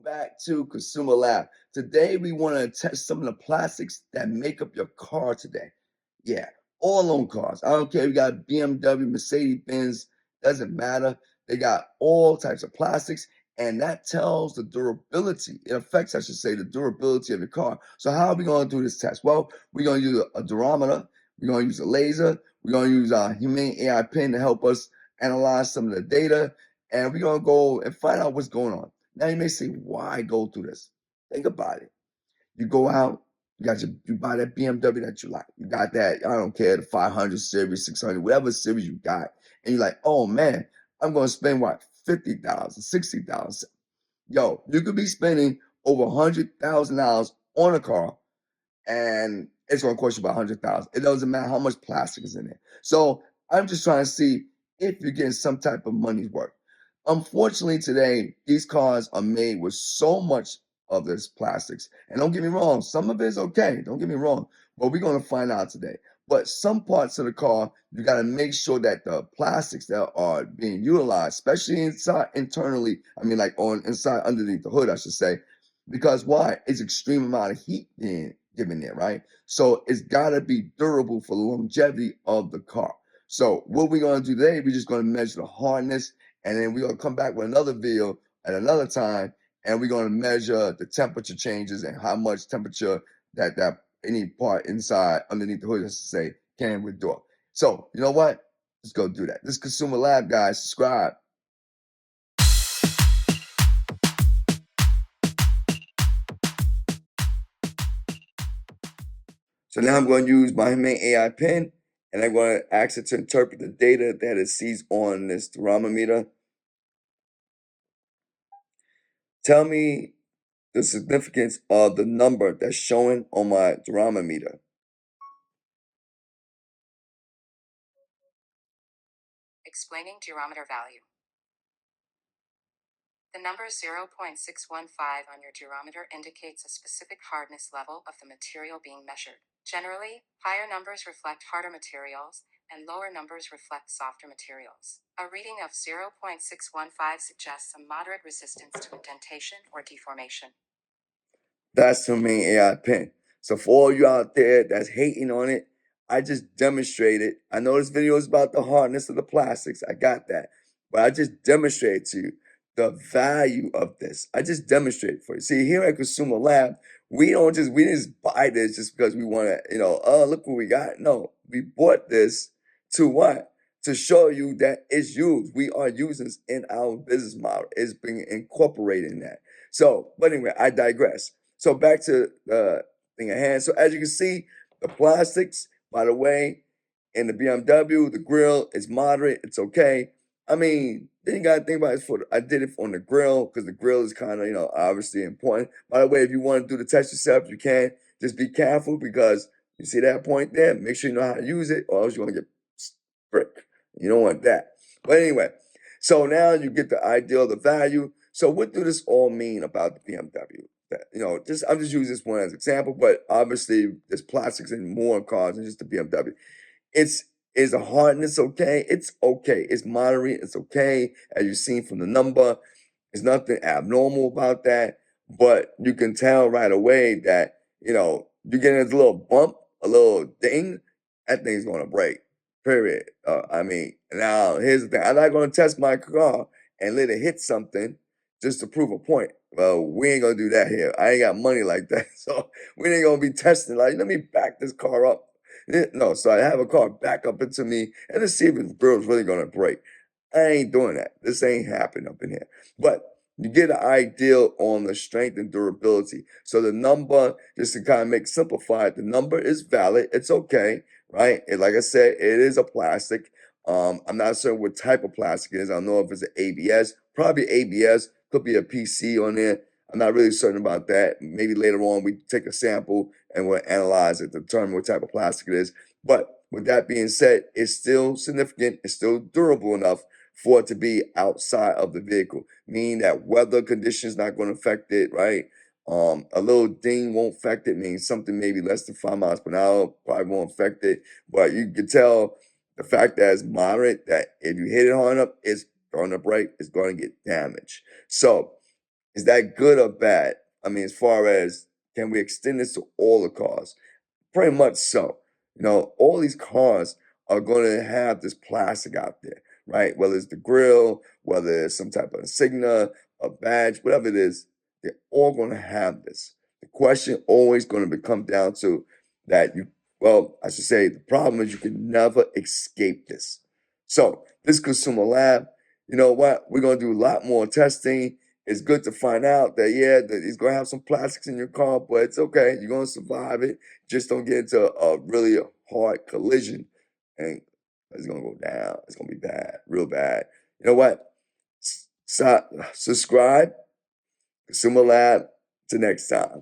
back to Consumer Lab. Today we want to test some of the plastics that make up your car today. Yeah, all on cars. I don't care. We got BMW, Mercedes Benz, doesn't matter. They got all types of plastics, and that tells the durability. It affects, I should say, the durability of your car. So how are we going to do this test? Well, we're going to use a durometer. We're going to use a laser. We're going to use our Humane AI Pin to help us analyze some of the data, and we're going to go and find out what's going on. Now you may say, why go through this? Think about it. You go out, you buy that BMW that you like. You got that, I don't care, the 500 series, 600, whatever series you got. And you're like, oh man, I'm going to spend what, 50,000, 60,000. Yo, you could be spending over $100,000 on a car and it's going to cost you about 100,000. It doesn't matter how much plastic is in it. So I'm just trying to see if you're getting some type of money's worth. Unfortunately, today these cars are made with so much of this plastics, and don't get me wrong, some of it is okay. Don't get me wrong, but we're going to find out today. But some parts of the car, you got to make sure that the plastics that are being utilized, especially inside internally, I mean, like on inside underneath the hood, I should say, because why? It's extreme amount of heat being given there, right? So it's got to be durable for the longevity of the car. So what we're going to do today, we're just going to measure the hardness, and then we're going to come back with another video at another time, and we're going to measure the temperature changes and how much temperature that any part inside underneath the hood, let's say, can withdraw. So you know what? Let's go do that. This is Consumer Lab, guys. Subscribe. So now I'm going to use my Humane AI Pin, and I'm going to ask it to interpret the data that it sees on this thermometer. Tell me the significance of the number that's showing on my thermometer. Explaining durometer value. The number 0.615 on your durometer indicates a specific hardness level of the material being measured. Generally, higher numbers reflect harder materials, and lower numbers reflect softer materials. A reading of 0.615 suggests a moderate resistance to indentation or deformation. That's the main AI Pin. So for all you out there that's hating on it, I just demonstrated. I know this video is about the hardness of the plastics. I got that. But I just demonstrated to you the value of this. I just demonstrated for you. See, here at Consumer Lab, we didn't just buy this just because we want to, oh, look what we got. No, we bought this to what? To show you that it's used. We are users in our business model. It's being incorporated in that. So, but anyway, I digress. So back to the thing at hand. So as you can see, the plastics, by the way, in the BMW, the grill is moderate. It's okay. I mean, then you gotta think about it I did it on the grill because the grill is kind of, obviously important. By the way, if you want to do the test yourself, you can. Just be careful because you see that point there. Make sure you know how to use it, or else you're gonna get brick. You don't want that. But anyway, so now you get the idea of the value. So what do this all mean about the BMW? That, I'm just using this one as an example, but obviously there's plastics in more cars than just the BMW. Is the hardness okay? It's okay. It's moderate. It's okay. As you've seen from the number, there's nothing abnormal about that. But you can tell right away that, you're getting this little bump, a little ding, that thing's going to break. Period. I mean, now here's the thing. I'm not going to test my car and let it hit something just to prove a point. Well, we ain't gonna do that here. I ain't got money like that. So we ain't gonna be testing, like, let me back this car up. No, so I have a car back up into me and let's see if the girl's really gonna break. I ain't doing that. This ain't happening up in here. But you get an idea on the strength and durability. So the number, just to kind of make simplified, the number is valid. It's okay, right? And like I said, it is a plastic. I'm not certain what type of plastic it is. I don't know if it's an ABS, probably ABS, could be a PC on there. I'm not really certain about that. Maybe later on we take a sample and we'll analyze it to determine what type of plastic it is. But with that being said, it's still significant. It's still durable enough for it to be outside of the vehicle, meaning that weather conditions not going to affect it, right? A little ding won't affect it, meaning something maybe less than 5 miles per hour probably won't affect it. But you can tell the fact that it's moderate, that if you hit it hard enough, it's going to break, it's going to get damaged. So is that good or bad? I mean, as far as can we extend this to all the cars? Pretty much so. You know, all these cars are going to have this plastic out there, right? Whether it's the grill, whether it's some type of insignia, a badge, whatever it is, they're all going to have this. The question always going to come down to that I should say, the problem is you can never escape this. So, this consumer lab, you know what? We're going to do a lot more testing. It's good to find out that, yeah, that it's going to have some plastics in your car, but it's okay. You're going to survive it. Just don't get into a really hard collision and it's gonna go down. It's gonna be bad, real bad. You know what? Subscribe, Consumer Lab. Till next time.